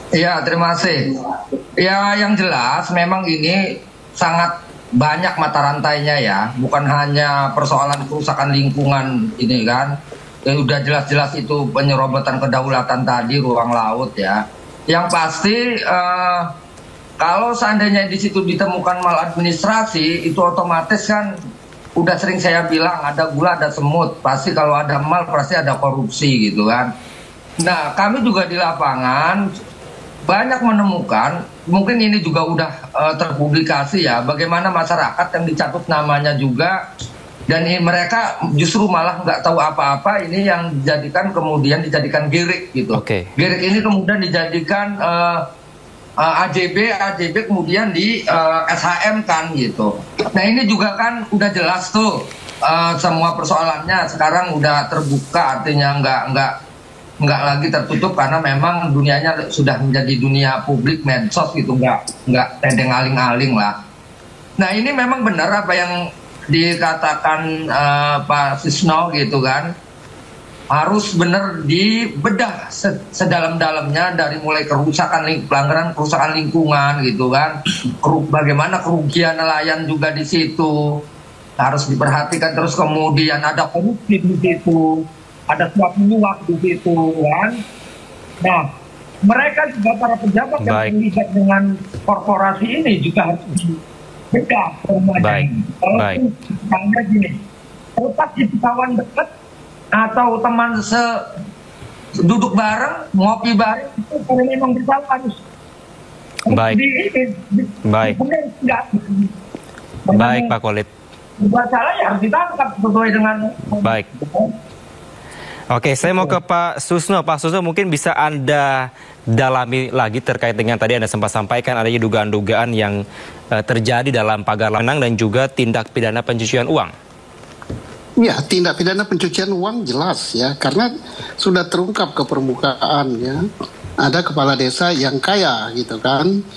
Iya, terima kasih. Ya, yang jelas memang ini sangat banyak mata rantainya ya, bukan hanya persoalan kerusakan lingkungan ini kan. Yang udah jelas-jelas itu penyerobotan kedaulatan tadi ruang laut ya. Yang pasti kalau seandainya di situ ditemukan maladministrasi, itu otomatis kan udah sering saya bilang ada gula ada semut. Pasti kalau ada mal pasti ada korupsi gitu kan. Nah, kami juga di lapangan banyak menemukan, mungkin ini juga udah terpublikasi ya, bagaimana masyarakat yang dicatut namanya juga, dan mereka justru malah nggak tahu apa-apa, ini yang dijadikan kemudian dijadikan girik gitu. Girik ini kemudian dijadikan AJB kemudian di SHM kan gitu. Nah ini juga kan udah jelas tuh semua persoalannya sekarang udah terbuka, artinya nggak lagi tertutup karena memang dunianya sudah menjadi dunia publik medsos gitu, nggak tedeng aling-aling lah. Nah ini memang benar apa yang dikatakan Pak Susno gitu kan, harus benar dibedah sedalam-dalamnya dari mulai pelanggaran kerusakan lingkungan gitu kan, bagaimana kerugian nelayan juga di situ harus diperhatikan, terus kemudian ada korupsi di situ, ada suap menyuap di situ kan. Nah, mereka juga para pejabat yang terlibat dengan korporasi ini juga harus dibedah. Kalau misalnya gini, terlepas itu kawan dekat atau teman duduk bareng, ngopi bareng, itu kalau memang bersalah harus Baik Pak Khalid. Bersalah ya harus ditangkap sesuai dengan Oke, saya mau ke Pak Susno. Pak Susno, mungkin bisa Anda dalami lagi terkait dengan tadi Anda sempat sampaikan adanya dugaan-dugaan yang terjadi dalam pagar lanang dan juga tindak pidana pencucian uang. Ya, tindak pidana pencucian uang jelas ya, karena sudah terungkap ke permukaan ya. Ada kepala desa yang kaya gitu kan.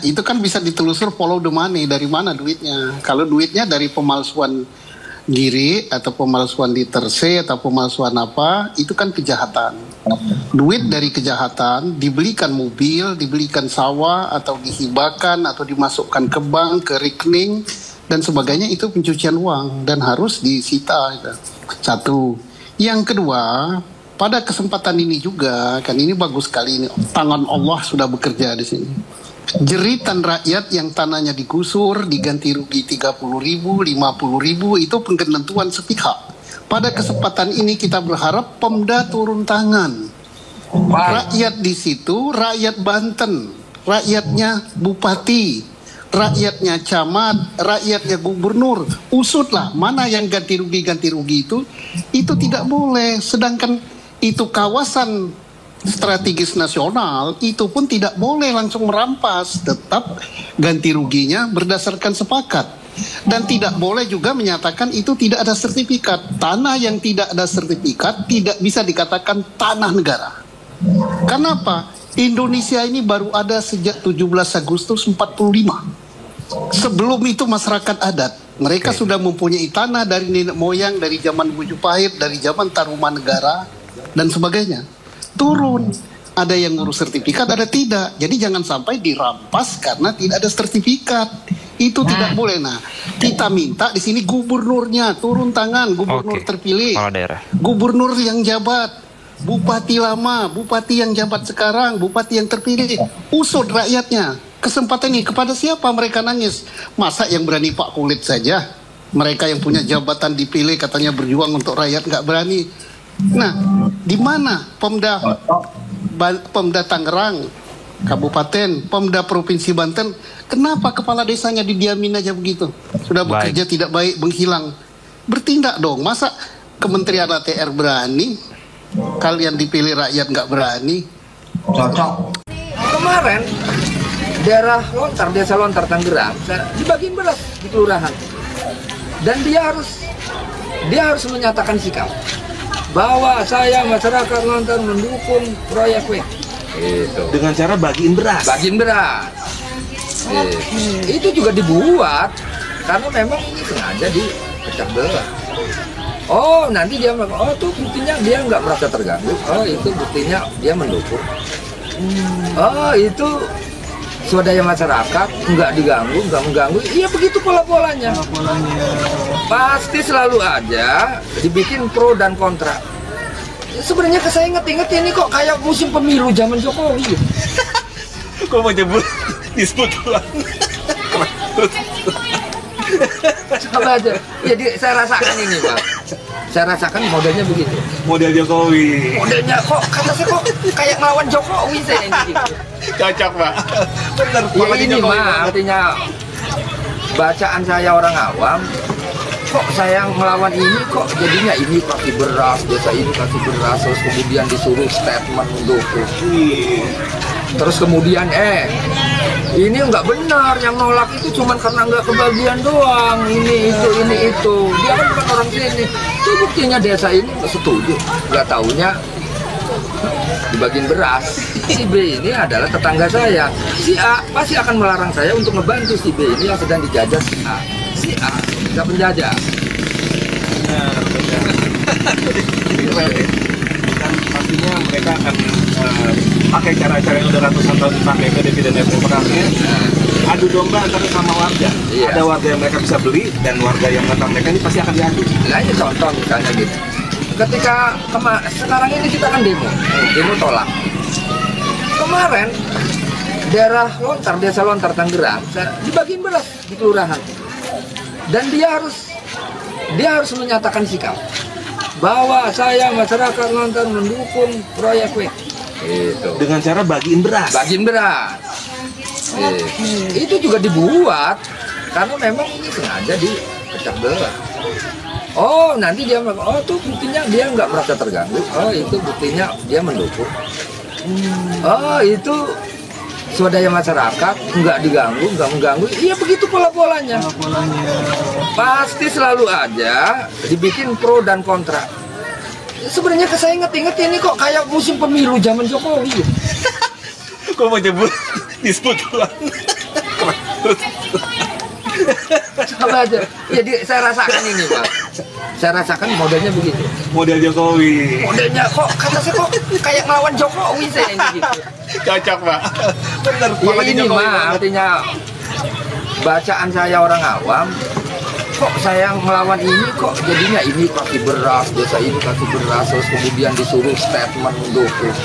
Itu kan bisa ditelusur follow the money, dari mana duitnya. Kalau duitnya dari pemalsuan diri atau pemalsuan liter C atau pemalsuan apa, itu kan kejahatan. Duit dari kejahatan dibelikan mobil, dibelikan sawah, atau dihibahkan atau dimasukkan ke bank, ke rekening dan sebagainya, itu pencucian uang dan harus disita. Satu. Yang kedua, pada kesempatan ini juga kan, ini bagus sekali, ini tangan Allah sudah bekerja di sini. Jeritan rakyat yang tanahnya digusur, diganti rugi 30.000, 50.000, itu penentuan sepihak. Pada kesempatan ini kita berharap Pemda turun tangan. Rakyat di situ, rakyat Banten, rakyatnya bupati, rakyatnya camat, rakyatnya gubernur, usutlah mana yang ganti rugi itu tidak boleh. Sedangkan itu kawasan strategis nasional, itu pun tidak boleh langsung merampas, tetap ganti ruginya berdasarkan sepakat. Dan tidak boleh juga menyatakan itu tidak ada sertifikat. Tanah yang tidak ada sertifikat tidak bisa dikatakan tanah negara. Kenapa? Indonesia ini baru ada sejak 17 Agustus 45. Sebelum itu masyarakat adat, mereka sudah mempunyai tanah dari nenek moyang, dari zaman Majapahit, dari zaman Tarumanegara dan sebagainya. Turun, ada yang ngurus sertifikat, ada tidak. Jadi jangan sampai dirampas karena tidak ada sertifikat. Itu tidak boleh. Nah, kita minta di sini gubernurnya turun tangan, gubernur terpilih, gubernur yang jabat, bupati lama, bupati yang jabat sekarang, bupati yang terpilih, usut rakyatnya. Kesempatan ini kepada siapa mereka nangis? Masa yang berani Pak Kulit saja? Mereka yang punya jabatan dipilih katanya berjuang untuk rakyat nggak berani. Nah, di mana Pemda Tangerang, Kabupaten, Pemda Provinsi Banten, kenapa kepala desanya didiamin aja begitu? Sudah bekerja tidak baik, menghilang. Bertindak dong, masa Kementerian ATR berani, kalian dipilih rakyat nggak berani? Cocok. Kemarin, daerah Lontar, desa Lontar Tangerang, dibagiin beras di kelurahan. Dan dia harus menyatakan sikap bahwa saya masyarakat Lontar mendukung proyek W. Gitu. Dengan cara bagiin beras. Itu juga dibuat karena memang ini sengaja dipecah belah. Oh, nanti dia bilang, oh itu buktinya dia nggak merasa terganggu. Oh, itu buktinya dia mendukung. Oh, itu swadaya masyarakat, nggak diganggu, nggak mengganggu. Iya begitu pola-polanya. Pasti selalu aja dibikin pro dan kontra. Sebenarnya saya inget-inget ini kok kayak musim pemilu zaman Jokowi. Kok mau jebul disebut ulang? Coba aja. Jadi saya rasakan ini Pak. Saya rasakan modelnya begitu. Model Jokowi. Modelnya kok kata saya kok kayak ngelawan Jokowi saya ini. Gitu. Cocok Pak. Bener. Ya ini mah artinya bacaan saya orang awam. Kok saya melawan ini kok jadinya ini kasih beras, desa ini kasih beras, terus kemudian disuruh statement mendukung. Terus kemudian ini nggak benar, yang nolak itu cuma karena nggak kebagian doang, ini itu. Dia kan bukan orang sini. Itu buktinya desa ini nggak setuju, nggak taunya dibagiin beras. Si B ini adalah tetangga saya. Si A pasti akan melarang saya untuk membantu si B ini yang sedang dijajah si A. Si A nggak penjajah. Dan pastinya mereka akan pakai cara-cara yang udah ratusan tahun dipakai ke dividen demokrasinya. Adu domba antara sama warga. Iya. Ada warga yang mereka bisa beli dan warga yang menentang mereka ini pasti akan diadu. Nah ini contoh misalnya gitu. Ketika sekarang ini kita kan demo tolak. Kemarin daerah Lontar, desa Lontar Tangerang, dibagiin beras di kelurahan. Dan dia harus menyatakan sikap bahwa saya masyarakat Lontar mendukung proyek W. Gitu. Dengan cara bagiin beras. Bagiin beras. Itu juga dibuat karena memang ini sengaja dipecah belah. Oh nanti dia tuh buktinya dia nggak merasa terganggu. Oh itu buktinya dia mendukung. Oh itu swadaya masyarakat, nggak diganggu, nggak mengganggu. Iya begitu pola-polanya. Pasti selalu aja dibikin pro dan kontra. Sebenarnya saya inget-inget ini kok kayak musim pemilu zaman Jokowi. Kok mau jebul disebut ulang? Coba aja. Jadi saya rasakan ini Pak. Saya rasakan modelnya begitu. Model Jokowi. Modelnya kok kata saya kok kayak ngelawan Jokowi saya ini gitu. Cocok Pak. Bener. Ya ini mah artinya bacaan saya orang awam. Kok saya melawan ini kok jadinya ini kasih beras, desa ini kasih beras, terus kemudian disuruh statement mendukung.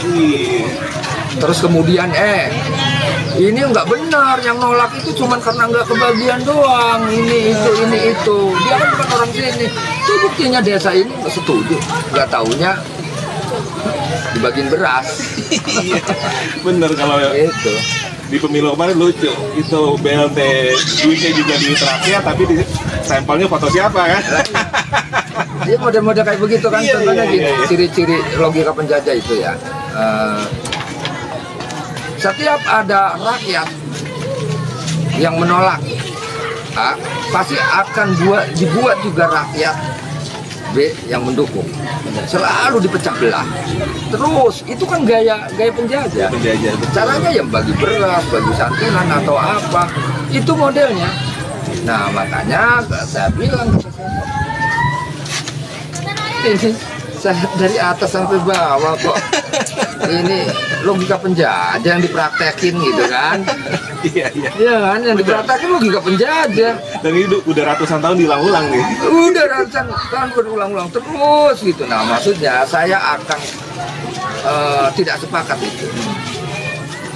Terus kemudian ini nggak benar, yang nolak itu cuma karena nggak kebagian doang, ini itu. Dia kan bukan orang sini. Itu buktinya desa ini nggak setuju, nggak taunya dibagiin beras. Bener kalau Itu. di pemilu kemarin lucu, itu BLT duitnya juga di terakhir tapi di sampelnya foto siapa kan? Dia model-model kayak begitu kan, Iya, contohnya iya, gini, iya. ciri-ciri logika penjajah itu ya. Setiap ada rakyat yang menolak A, pasti akan dibuat juga rakyat B yang mendukung. Selalu dipecah belah. Terus itu kan gaya penjajah. Penjajah. Caranya yang bagi beras, bagi santunan atau apa. Itu modelnya. Nah makanya saya bilang ini saya dari atas sampai bawah kok ini logika penjajah yang dipraktekin gitu kan. Iya. Iya kan, yang dipraktekin logika penjajah. Dan ini udah ratusan tahun diulang-ulang nih. Udah ratusan tahun berulang-ulang terus gitu. Nah maksudnya saya akan tidak sepakat itu.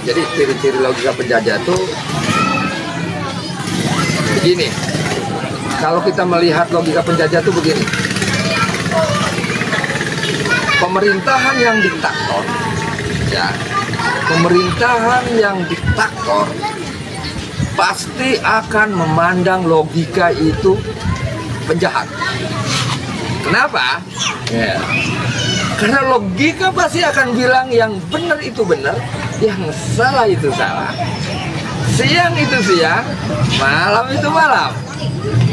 Jadi ciri-ciri logika penjajah itu begini. Kalau kita melihat logika penjajah itu begini. Pemerintahan yang diktator, ya, pemerintahan yang diktator pasti akan memandang logika itu penjahat. Kenapa? Ya. Karena logika pasti akan bilang yang benar itu benar, yang salah itu salah. Siang itu siang, malam itu malam.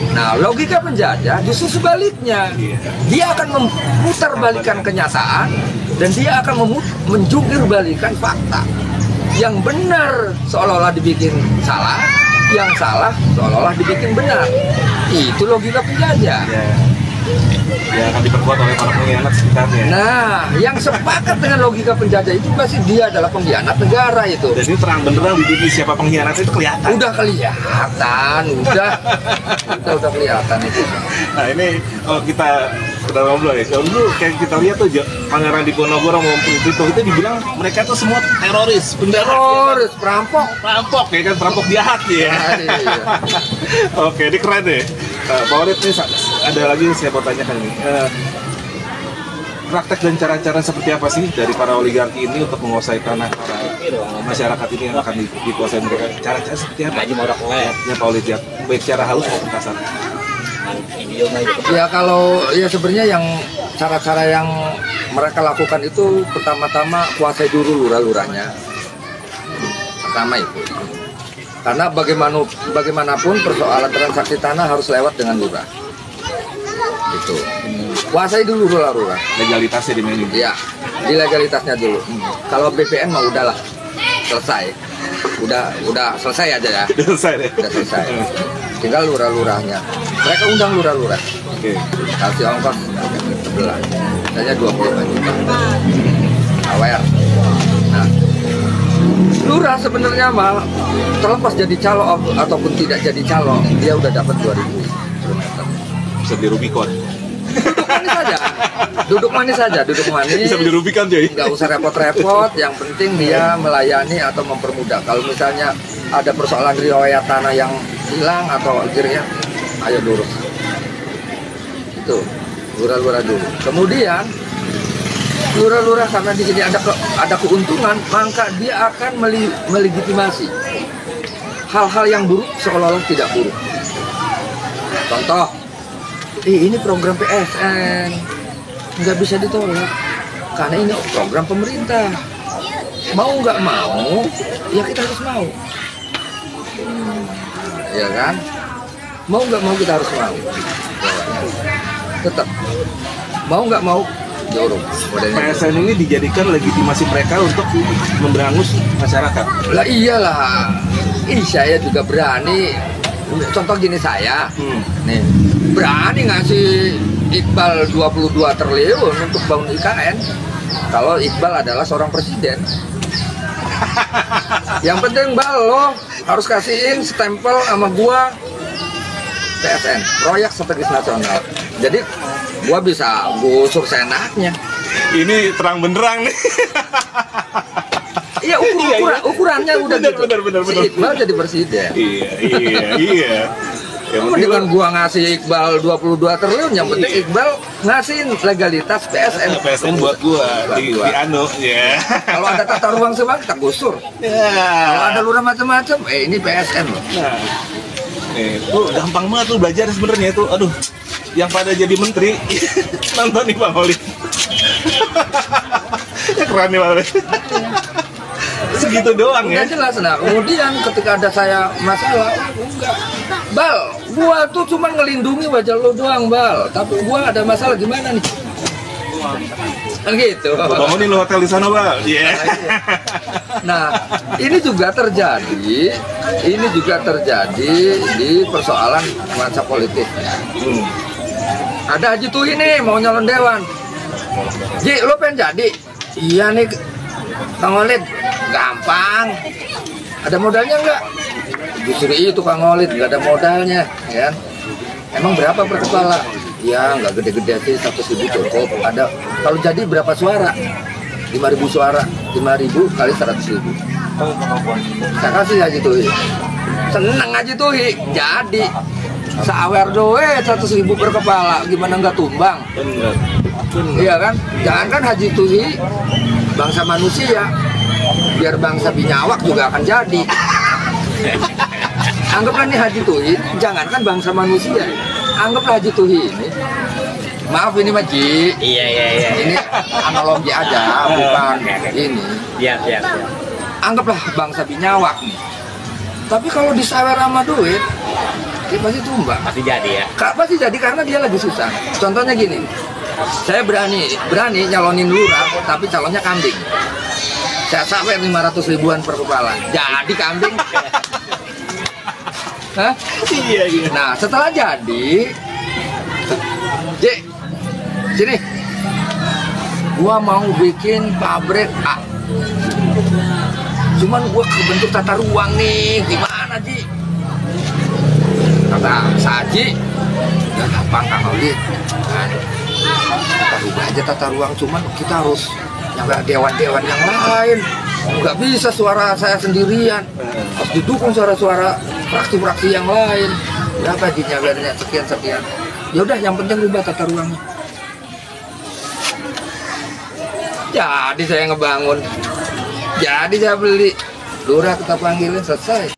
Nah, logika penjajah justru sebaliknya. Dia akan memutarbalikkan kenyataan dan dia akan menjungkir balikan fakta. Yang benar seolah-olah dibikin salah, yang salah seolah-olah dibikin benar. Itu logika penjajah. ya akan diperkuat oleh para pengkhianat sekitarnya. Nah, yang sepakat dengan logika penjajah itu pasti dia adalah pengkhianat negara itu. Dan ini terang benderang di TV siapa pengkhianat itu kelihatan. Udah kelihatan, udah kelihatan itu. Nah ini kalau kita ngobrol ya, kalau dulu kayak kita lihat tuh Pangeran Diponegoro maupun itu dibilang mereka tuh semua teroris, teroris, perampok ya kan, perampok jahat ya. Iya. Oke, ini keren deh. Pak Walid nih ada lagi yang saya mau tanyakan nih. Praktek dan cara-cara seperti apa sih dari para oligarki ini untuk menguasai tanah para masyarakat ini yang akan dikuasai mereka? Cara-cara seperti apa? Ya Pak Walid ya, baik secara halus maupun kasar. Ya kalau ya sebenarnya yang cara-cara yang mereka lakukan itu pertama-tama kuasai dulu lurah-lurahnya. Pertama itu. Karena bagaimanapun persoalan transaksi tanah harus lewat dengan lurah. Gitu. Kuasai dulu lurah-lurah. Legalitasnya di mana? Iya, di legalitasnya dulu. Kalau BPN mah udahlah selesai. Udah selesai aja ya. Selesai deh. Udah selesai. Tinggal lurah-lurahnya. Mereka undang lurah-lurah. Oke. Kasih ongkos sebelah. Misalnya 25 juta. Aware. Nah, lurah sebenarnya mah terlepas jadi calo ataupun tidak jadi calo, dia udah dapat 2.000 per meter. Bisa di Rubicon. Duduk manis saja. Bisa beli Rubicon coy. Nggak usah repot-repot, yang penting dia melayani atau mempermudah. Kalau misalnya ada persoalan riwayat tanah yang hilang atau akhirnya, ayo lurus. Itu, lurah-lurah dulu. Kemudian lurah-lurah karena di sini ada keuntungan, maka dia akan melegitimasi hal-hal yang buruk seolah-olah tidak buruk. Contoh, ini program PSN nggak bisa ditolak karena ini program pemerintah. Mau nggak mau, ya kita harus mau, ya kan? Mau nggak mau kita harus mau. Tetap mau nggak mau. PSN ini dijadikan legitimasi mereka untuk memberangus masyarakat. Lah iyalah, ini saya juga berani. Contoh gini saya, nih berani ngasih Iqbal 22 triliun untuk bangun IKN. Kalau Iqbal adalah seorang presiden, yang penting lo harus kasihin stempel sama gua PSN, proyek strategis nasional. Jadi gua bisa gusur senaknya. Ini terang benderang nih. Iya, ukurannya udah gitu. Bener. Si Iqbal jadi presiden. Iya. Ya, dengan gua ngasih Iqbal 22 triliun, yang penting Iqbal ngasihin legalitas PSN. PSN buat gua di anu ya. Kalau ada tata ruang semua kita gusur. Kalau ada lurah macam-macam, ini PSN loh. Nah, tuh gampang banget tuh belajar sebenarnya itu. Aduh, yang pada jadi menteri nonton nih Bang Oli. Keren nih Bang Oli. Segitu doang ya. Jelas. Nah, kemudian ketika ada saya masalah, enggak. Bal, gua tuh cuma ngelindungi wajah lo doang, Bal. Tapi gua ada masalah gimana nih? Kan gitu. Bangunin lo hotel di sana, Bal. Iya. Nah, ini juga terjadi di persoalan nuansa politik. Ada Haji Tuhi nih mau nyalon dewan. Ji, lo pengen jadi? Iya nih, Kang Walid. Gampang. Ada modalnya nggak? Justru itu Kang Walid, nggak ada modalnya, ya. Emang berapa per kepala? Ya nggak gede-gede sih, 100.000 cukup. Ada. Kalau jadi berapa suara? 5.000 suara. 5.000 kali 100.000. Saya kasih Haji Tuhi. Seneng Haji Tuhi. Jadi sawer doe 100.000 per kepala, gimana nggak tumbang? Iya kan? Jangan kan Haji Tuhi bangsa manusia, biar bangsa binyawak juga akan jadi. Anggaplah nih Haji Tuhi, jangankan bangsa manusia, anggaplah Haji Tuhi ini. Maaf ini Maji. Iya. Ini analogi aja, bukan ini. Iya. Anggaplah bangsa binyawak nih. Tapi kalau disawer sama duit, dia pasti tumbang. Pasti jadi ya. Pasti jadi karena dia lagi susah. Contohnya gini, saya berani nyalonin lurah, tapi calonnya kambing. Saya sampai 500 ribuan per kepala. Jadi kambing. Hah? Iya. Nah, setelah jadi, Ji, sini. Gua mau bikin pabrik A. Cuman gua kebentuk tata ruang nih, gimana Ji? Kata Saji, ya gampang Kang Audi. Kan, kita rubah aja tata ruang, cuman kita harus nyampe dewan-dewan yang lain. Nggak bisa suara saya sendirian, harus didukung suara-suara fraksi-fraksi yang lain. Berapa Jinya biarnya sekian-sekian. Ya udah, yang penting rubah tata ruangnya. Jadi saya ngebangun, jadi saya beli, lurah kita panggilin, selesai.